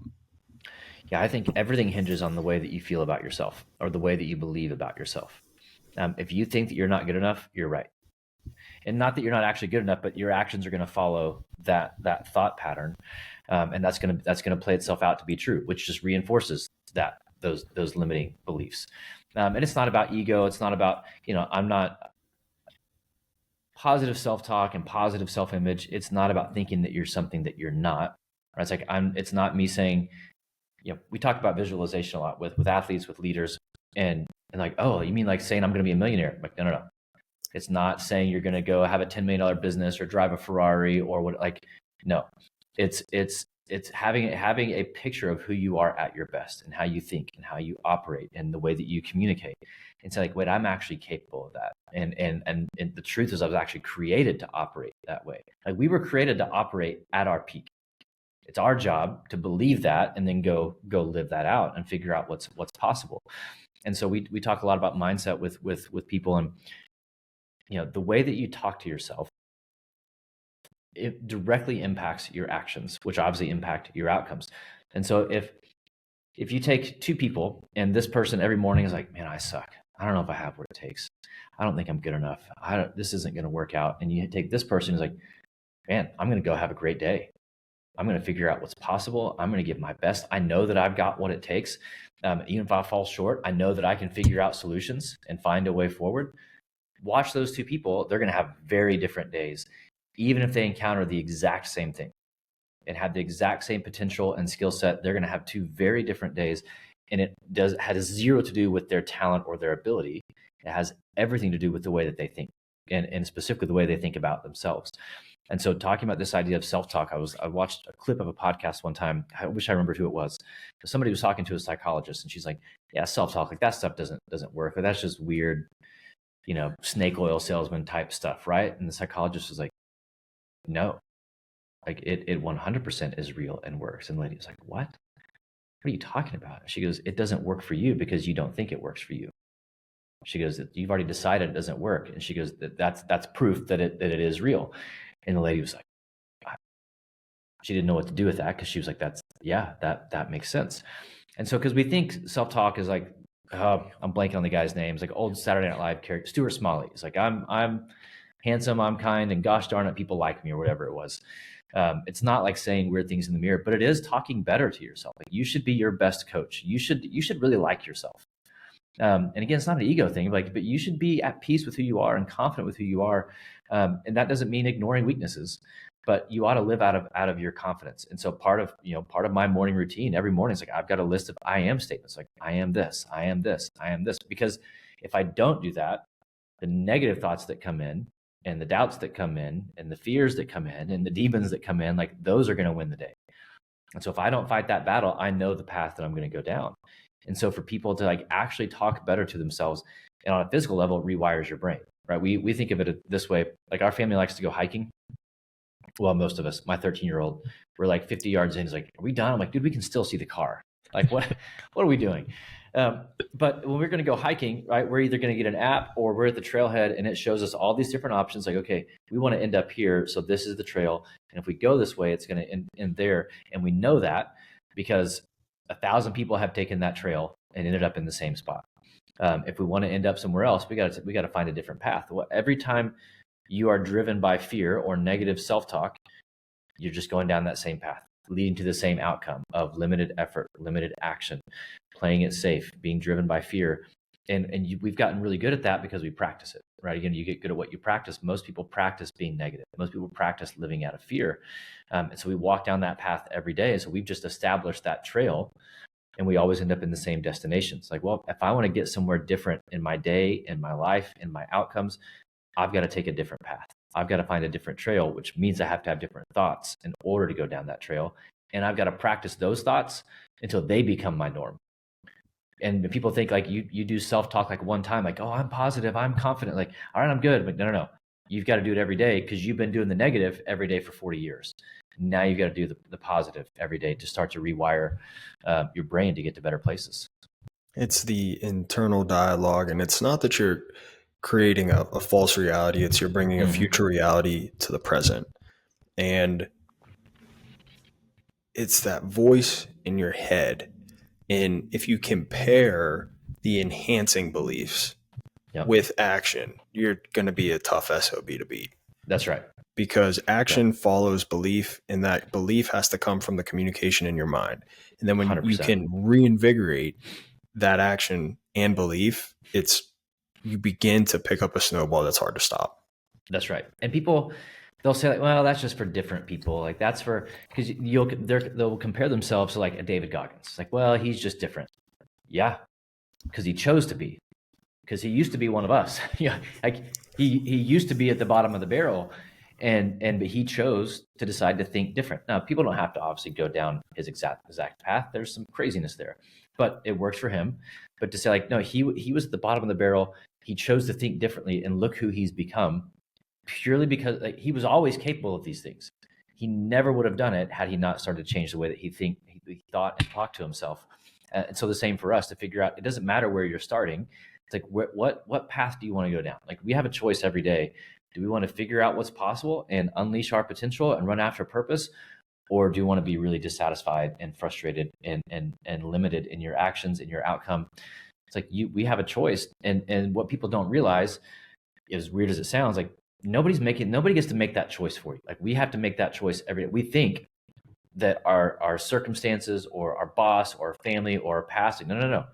Yeah, I think everything hinges on the way that you feel about yourself or the way that you believe about yourself. If you think that you're not good enough, you're right. And not that you're not actually good enough, but your actions are going to follow that thought pattern, and that's going to play itself out to be true, which just reinforces those limiting beliefs. And it's not about ego. It's not about, I'm not positive self-talk and positive self-image. It's not about thinking that you're something that you're not. Right? It's like it's not me saying, we talk about visualization a lot with athletes, with leaders, and like, oh, you mean like saying I'm going to be a millionaire? I'm like, no. It's not saying you're going to go have a $10 million business or drive a Ferrari or what. Like, no, it's having a picture of who you are at your best and how you think and how you operate and the way that you communicate. And say, like, wait, I'm actually capable of that. And the truth is, I was actually created to operate that way. Like, we were created to operate at our peak. It's our job to believe that and then go live that out and figure out what's possible. And so we talk a lot about mindset with people, and the way that you talk to yourself, it directly impacts your actions, which obviously impact your outcomes. And so if you take two people and this person every morning is like, man, I suck. I don't know if I have what it takes. I don't think I'm good enough. This isn't going to work out. And you take this person who's like, man, I'm going to go have a great day. I'm going to figure out what's possible. I'm going to give my best. I know that I've got what it takes. Even if I fall short, I know that I can figure out solutions and find a way forward. Watch those two people. They're going to have very different days, even if they encounter the exact same thing and have the exact same potential and skill set. They're going to have two very different days. And it has zero to do with their talent or their ability. It has everything to do with the way that they think, and specifically the way they think about themselves. And so talking about this idea of self-talk, I watched a clip of a podcast one time. I wish I remembered who it was. Somebody was talking to a psychologist, and she's like, yeah, self-talk, like that stuff doesn't work. Or that's just weird, snake oil salesman type stuff, right? And the psychologist was like, no, like it 100% is real and works. And the lady was like, what are you talking about? She goes, it doesn't work for you because you don't think it works for you. She goes, you've already decided it doesn't work. And she goes, that's proof that it is real. And the lady was like, She didn't know what to do with that because she was like, that makes sense. And so, because we think self-talk is like, I'm blanking on the guy's name. It's like old Saturday Night Live character, Stuart Smalley. It's like, I'm handsome, I'm kind, and gosh darn it, people like me, or whatever it was. It's not like saying weird things in the mirror, but it is talking better to yourself. Like, you should be your best coach. You should really like yourself. And again, it's not an ego thing, but you should be at peace with who you are and confident with who you are. And that doesn't mean ignoring weaknesses, but you ought to live out of your confidence. And so part of my morning routine every morning is like, I've got a list of I am statements. Like, I am this, I am this, I am this. Because if I don't do that, the negative thoughts that come in, and the doubts that come in, and the fears that come in, and the demons that come in, like, those are going to win the day. And so if I don't fight that battle, I know the path that I'm going to go down. And so for people to like actually talk better to themselves, and on a physical level, it rewires your brain, right? We think of it this way. Like, our family likes to go hiking. Well, most of us, my 13-year-old, we're like 50 yards in. He's like, are we done? I'm like, dude, we can still see the car. Like, what are we doing? But when we're going to go hiking, right, we're either going to get an app or we're at the trailhead and it shows us all these different options. Like, okay, we want to end up here. So this is the trail. And if we go this way, it's going to end there. And we know that because 1,000 people have taken that trail and ended up in the same spot. If we want to end up somewhere else, we got to find a different path. Every time you are driven by fear or negative self-talk, you're just going down that same path, leading to the same outcome of limited effort, limited action, playing it safe, being driven by fear. And we've gotten really good at that because we practice it, right? Again, you get good at what you practice. Most people practice being negative. Most people practice living out of fear. And so we walk down that path every day. So we've just established that trail, and we always end up in the same destinations. Like, well, if I want to get somewhere different in my day, in my life, in my outcomes, I've got to take a different path. I've got to find a different trail, which means I have to have different thoughts in order to go down that trail. And I've got to practice those thoughts until they become my norm. And people think like you do self-talk like one time, like, oh, I'm positive, I'm confident, like, all right, I'm good. But no. You've got to do it every day because you've been doing the negative every day for 40 years. Now you've got to do the positive every day to start to rewire your brain to get to better places. It's the internal dialogue, and it's not that you're creating a false reality. It's you're bringing a future reality to the present. And it's that voice in your head. And if you compare the enhancing beliefs with action, you're going to be a tough SOB to beat. That's right. Because action follows belief, and that belief has to come from the communication in your mind. And then when 100%. You can reinvigorate that action and belief, you begin to pick up a snowball that's hard to stop. That's right. And people, they'll say like, well, that's just for different people. Like, that's for, because they'll compare themselves to like a David Goggins. Like, well, he's just different. Yeah, because he chose to be. Because he used to be one of us. Yeah, like he used to be at the bottom of the barrel, but he chose to decide to think different. Now, people don't have to obviously go down his exact path. There's some craziness there, but it works for him. But to say like, no, he was at the bottom of the barrel. He chose to think differently, and look who he's become, purely because like, he was always capable of these things. He never would have done it had he not started to change the way that he thought and talked to himself. And so the same for us to figure out, it doesn't matter where you're starting. It's like, what path do you want to go down? Like, we have a choice every day. Do we want to figure out what's possible and unleash our potential and run after purpose? Or do you want to be really dissatisfied and frustrated and limited in your actions and your outcome? It's like we have a choice. And what people don't realize, as weird as it sounds, like nobody gets to make that choice for you. Like, we have to make that choice every day. We think that our circumstances or our boss or family or past, no.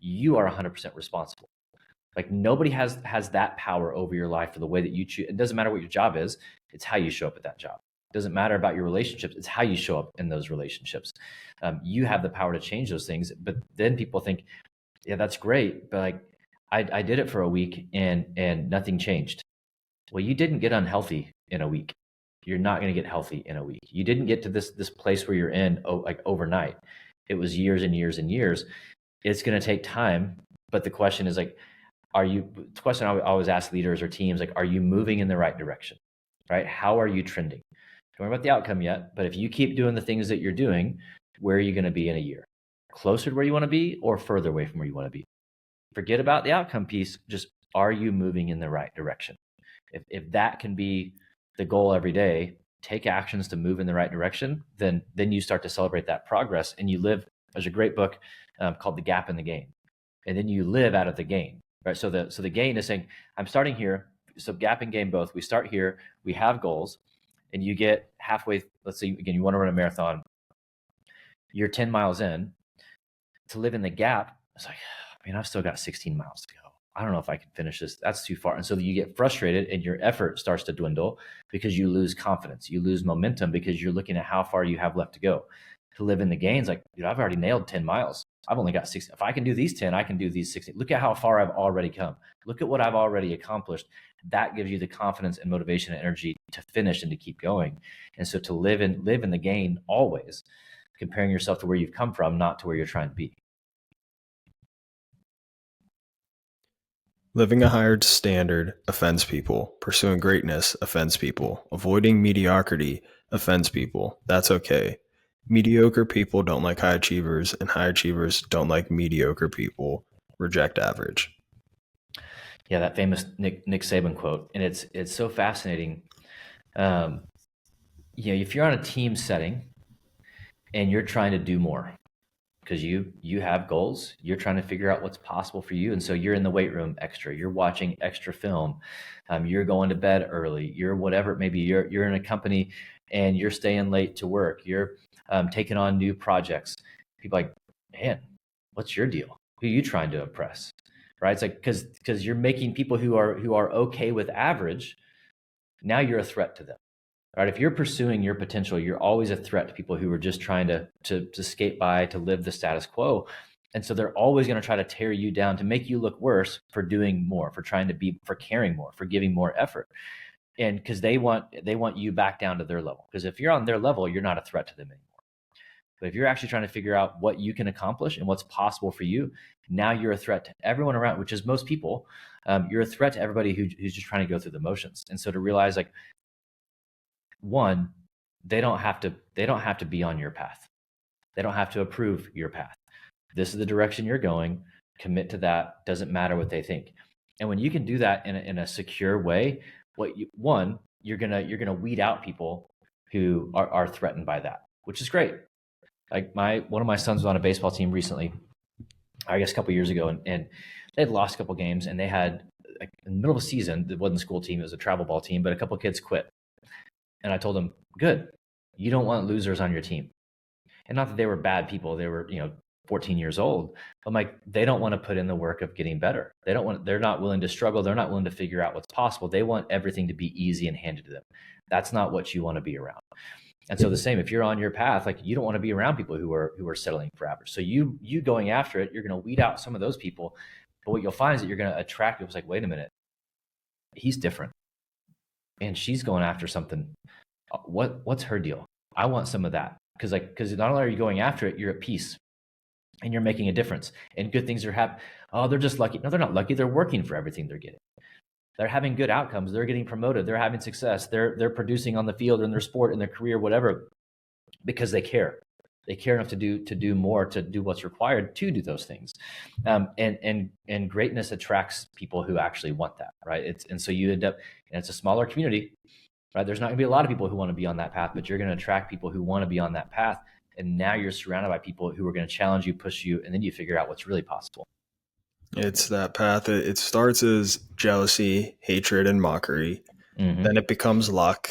You are 100% responsible. Like, nobody has that power over your life for the way that you choose. It doesn't matter what your job is. It's how you show up at that job. It doesn't matter about your relationships. It's how you show up in those relationships. You have the power to change those things. But then people think, yeah, that's great. But like, I did it for a week and nothing changed. Well, you didn't get unhealthy in a week. You're not going to get healthy in a week. You didn't get to this place where you're in like overnight. It was years and years and years. It's going to take time. But the question is like, the question I always ask leaders or teams, like, are you moving in the right direction, right? How are you trending? Don't worry about the outcome yet, but if you keep doing the things that you're doing, where are you going to be in a year? Closer to where you want to be or further away from where you want to be? Forget about the outcome piece. Just, are you moving in the right direction? If that can be the goal every day, take actions to move in the right direction, then you start to celebrate that progress, and you live. There's a great book called The Gap in the Gain, and then you live out of the gain, right? So the gain is saying, I'm starting here. So gap and gain both. We start here. We have goals, and you get halfway. Let's say again, you want to run a marathon. You're 10 miles in. To live in the gap, it's like, man, I've still got 16 miles to go. I don't know if I can finish this. That's too far. And so you get frustrated, and your effort starts to dwindle because you lose confidence. You lose momentum because you're looking at how far you have left to go. To live in the gains, like, dude, I've already nailed 10 miles. I've only got 60. If I can do these 10, I can do these 60. Look at how far I've already come. Look at what I've already accomplished. That gives you the confidence and motivation and energy to finish and to keep going. And so to live in the gain always, comparing yourself to where you've come from, not to where you're trying to be. Living a higher standard offends people. Pursuing greatness offends people. Avoiding mediocrity offends people. That's okay. Mediocre people don't like high achievers, and high achievers don't like mediocre people. Reject average. Yeah, that famous Nick Saban quote, and it's so fascinating. If you're on a team setting and you're trying to do more, because you have goals, you're trying to figure out what's possible for you, and so you're in the weight room extra, you're watching extra film, you're going to bed early, you're whatever it may be, you're in a company and you're staying late to work, you're taking on new projects. People are like, man, what's your deal? Who are you trying to impress? Right? It's like, because you're making people who are okay with average, now you're a threat to them. Right? If you're pursuing your potential, you're always a threat to people who are just trying to skate by, to live the status quo. And so they're always going to try to tear you down, to make you look worse for doing more, for caring more, for giving more effort. And because they want you back down to their level. Because if you're on their level, you're not a threat to them anymore. But if you're actually trying to figure out what you can accomplish and what's possible for you, now you're a threat to everyone around, which is most people. You're a threat to everybody who's just trying to go through the motions. And so to realize, like, one, they don't have to be on your path. They don't have to approve your path. This is the direction you're going. Commit to that. Doesn't matter what they think. And when you can do that in a secure way, you're gonna weed out people who are threatened by that, which is great. Like one of my sons was on a baseball team recently, I guess a couple years ago, and they had lost a couple games, and they had, like, in the middle of the season, it wasn't a school team, it was a travel ball team, but a couple kids quit. And I told them, good, you don't want losers on your team. And not that they were bad people, they were 14 years old. I'm like, they don't want to put in the work of getting better. They're not willing to struggle. They're not willing to figure out what's possible. They want everything to be easy and handed to them. That's not what you want to be around. And so the same, if you're on your path, like, you don't want to be around people who are settling for average. So you going after it, you're going to weed out some of those people. But what you'll find is that you're going to attract people. It's like, wait a minute, he's different, and she's going after something. What's her deal? I want some of that. Because not only are you going after it, you're at peace, and you're making a difference, and good things are happening. Oh, they're just lucky. No, they're not lucky. They're working for everything they're getting. They're having good outcomes. They're getting promoted. They're having success. They're producing on the field, in their sport, in their career, whatever, because they care. They care enough to do more, to do what's required to do those things. And greatness attracts people who actually want that, right? And so you end up, and it's a smaller community, right? There's not going to be a lot of people who want to be on that path, but you're going to attract people who want to be on that path. And now you're surrounded by people who are going to challenge you, push you, and then you figure out what's really possible. It's that path. It starts as jealousy, hatred, and mockery. Mm-hmm. Then it becomes luck.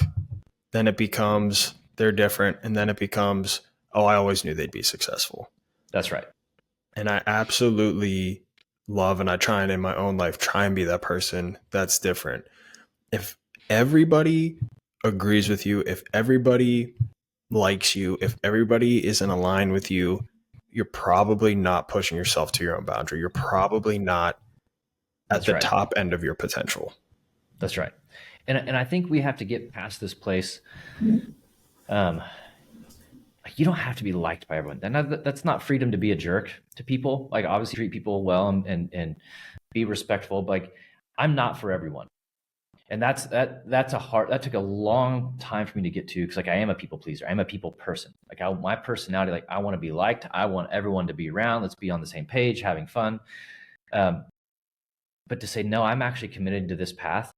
Then it becomes they're different. And then it becomes, oh, I always knew they'd be successful. That's right. And I absolutely love, and I try and in my own life, try and be that person that's different. If everybody agrees with you, if everybody likes you, if everybody is in a line with you, you're probably not pushing yourself to your own boundary. You're probably not at the top end of your potential. That's right. And I think we have to get past this place. You don't have to be liked by everyone. And that's not freedom to be a jerk to people. Like, obviously treat people well and be respectful, but, like, I'm not for everyone. And that took a long time for me to get to, because, like, I am a people pleaser. I'm a people person. Like, my personality, like, I want to be liked. I want everyone to be around. Let's be on the same page, having fun. But to say, no, I'm actually committed to this path.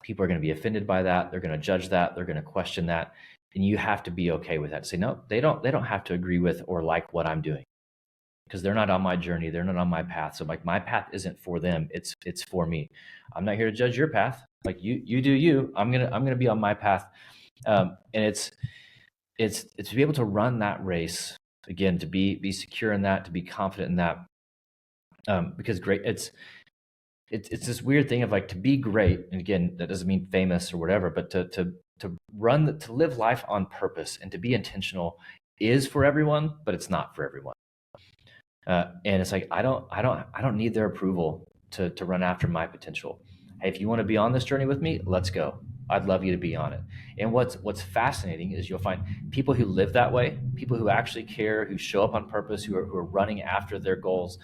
People are going to be offended by that. They're going to judge that. They're going to question that. And you have to be okay with that. Say, no, they don't have to agree with or like what I'm doing, because they're not on my journey. They're not on my path. So like, my path isn't for them. It's for me. I'm not here to judge your path. Like, you do you. I'm gonna be on my path. And it's to be able to run that race again, to be secure in that, to be confident in that. Because great, it's this weird thing of like, to be great, and again, that doesn't mean famous or whatever, but to live life on purpose and to be intentional is for everyone, but it's not for everyone. And it's like, I don't need their approval to run after my potential. Hey, if you want to be on this journey with me, let's go. I'd love you to be on it. And what's fascinating is you'll find people who live that way, people who actually care, who show up on purpose, who are running after their goals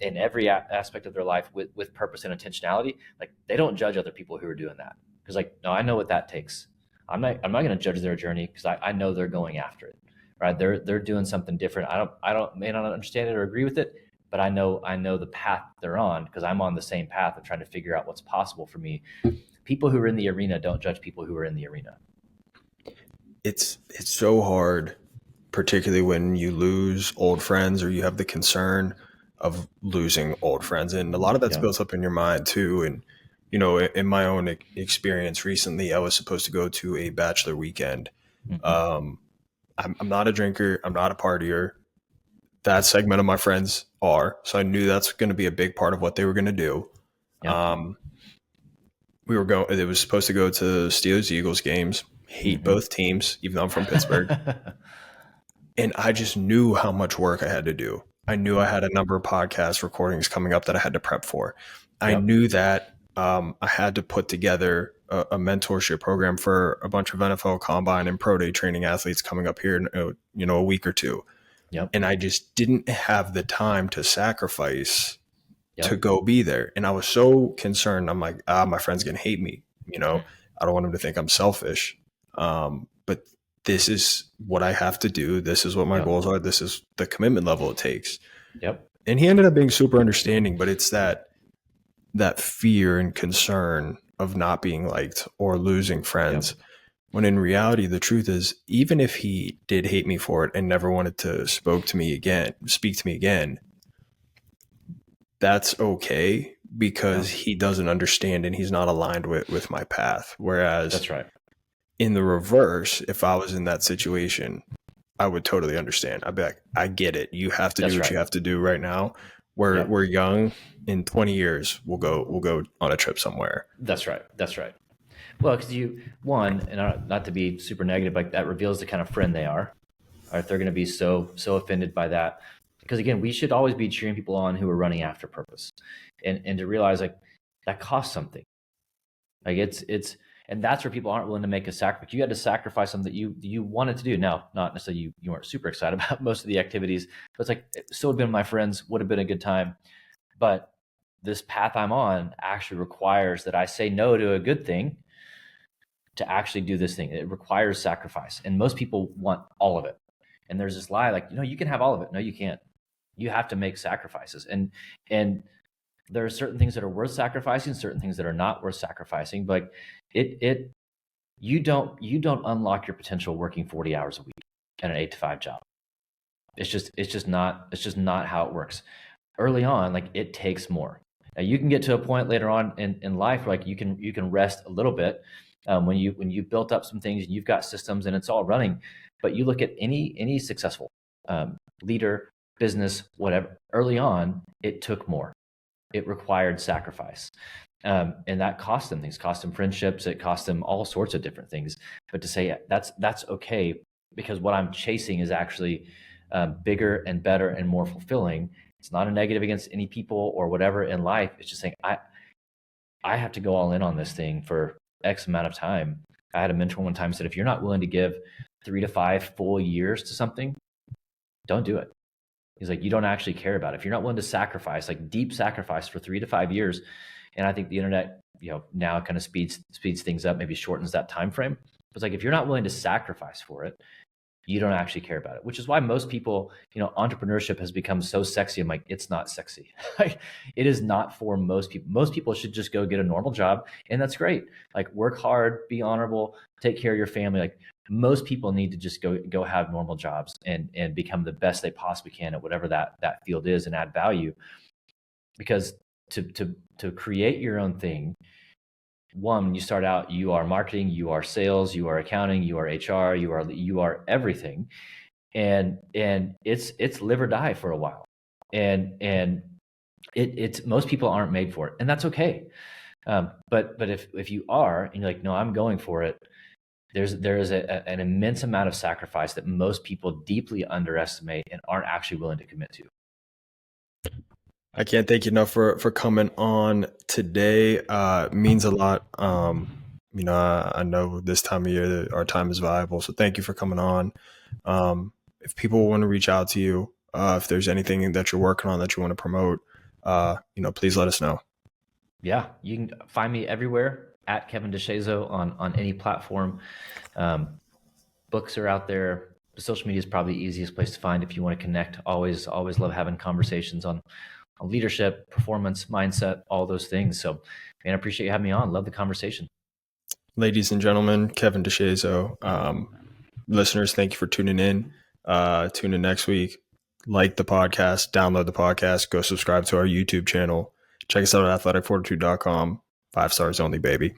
in every aspect of their life with purpose and intentionality. Like, they don't judge other people who are doing that, because like, no, I know what that takes. I'm not going to judge their journey, because I know they're going after it. Right? They're doing something different. I may not understand it or agree with it, but I know the path they're on, because I'm on the same path of trying to figure out what's possible for me. People who are in the arena don't judge people who are in the arena. It's so hard, particularly when you lose old friends or you have the concern of losing old friends. And a lot of that's built up in your mind too. And, you know, in my own experience recently, I was supposed to go to a bachelor weekend. Mm-hmm. I'm not a drinker. I'm not a partier. That segment of my friends are. So I knew that's going to be a big part of what they were going to do. Yep. We were going, it was supposed to go to Steelers Eagles games. Hate both teams, even though I'm from Pittsburgh. And I just knew how much work I had to do. I knew I had a number of podcast recordings coming up that I had to prep for. I knew that I had to put together a mentorship program for a bunch of NFL combine and pro day training athletes coming up here in a week or two. Yep. And I just didn't have the time to sacrifice to go be there. And I was so concerned. I'm like, my friend's going to hate me. You know, I don't want him to think I'm selfish. But this is what I have to do. This is what my goals are. This is the commitment level it takes. Yep. And he ended up being super understanding, but it's that fear and concern of not being liked or losing friends. Yep. When in reality, the truth is, even if he did hate me for it and never wanted to speak to me again, that's okay, because he doesn't understand and he's not aligned with my path. Whereas that's right. In the reverse, if I was in that situation, I would totally understand. I'd be like, I get it. You have to do what you have to do right now. We're young. In 20 years, we'll go on a trip somewhere. That's right. Well, because and not to be super negative, like, that reveals the kind of friend they are. Right? They're going to be so offended by that. Because again, we should always be cheering people on who are running after purpose, and to realize, like, that costs something. Like, it's and that's where people aren't willing to make a sacrifice. You had to sacrifice something that you wanted to do. Now, not necessarily you weren't super excited about most of the activities, but it's like, it still would have been my friends, would have been a good time. But this path I'm on actually requires that I say no to a good thing to actually do this thing. It requires sacrifice. And most people want all of it. And there's this lie, like, you can have all of it. No, you can't. You have to make sacrifices. And there are certain things that are worth sacrificing, certain things that are not worth sacrificing. But you don't unlock your potential working 40 hours a week at an 8-to-5 job. It's just not how it works. Early on, like, it takes more. Now, you can get to a point later on in life where, like, you can rest a little bit when you built up some things and you've got systems and it's all running. But you look at any successful leader, business, whatever. Early on, it took more. It required sacrifice. And that cost them things, cost them friendships, it cost them all sorts of different things. But to say that's okay, because what I'm chasing is actually bigger and better and more fulfilling. It's not a negative against any people or whatever in life. It's just saying, I have to go all in on this thing for X amount of time. I had a mentor one time said, if you're not willing to give 3 to 5 full years to something, don't do it. He's like, you don't actually care about it. If you're not willing to sacrifice, like deep sacrifice for 3 to 5 years, and I think the internet, now kind of speeds things up, maybe shortens that time frame. But it's like, if you're not willing to sacrifice for it, you don't actually care about it, which is why most people, entrepreneurship has become so sexy. I'm like, it's not sexy. Like, it is not for most people. Most people should just go get a normal job, and that's great. Like, work hard, be honorable, take care of your family. Like, most people need to just go have normal jobs and become the best they possibly can at whatever that field is and add value. Because to create your own thing, one, when you start out, you are marketing, you are sales, you are accounting, you are HR, you are everything, and it's live or die for a while, and it's most people aren't made for it, and that's okay. But if you are, and you're like, no, I'm going for it, there is an immense amount of sacrifice that most people deeply underestimate and aren't actually willing to commit to. I can't thank you enough for coming on today. It means a lot. I know this time of year our time is valuable, so thank you for coming on. If people want to reach out to you, if there's anything that you're working on that you want to promote, please let us know. Yeah, you can find me everywhere at Kevin DeShazo on any platform. Books are out there. Social media is probably the easiest place to find if you want to connect. Always love having conversations on leadership, performance, mindset, all those things. So, man, I appreciate you having me on. Love the conversation. Ladies and gentlemen, Kevin DeShazo. Listeners, thank you for tuning in. Tune in next week. Like the podcast, download the podcast, go subscribe to our YouTube channel. Check us out at athleticfortitude.com. 5 stars only, baby.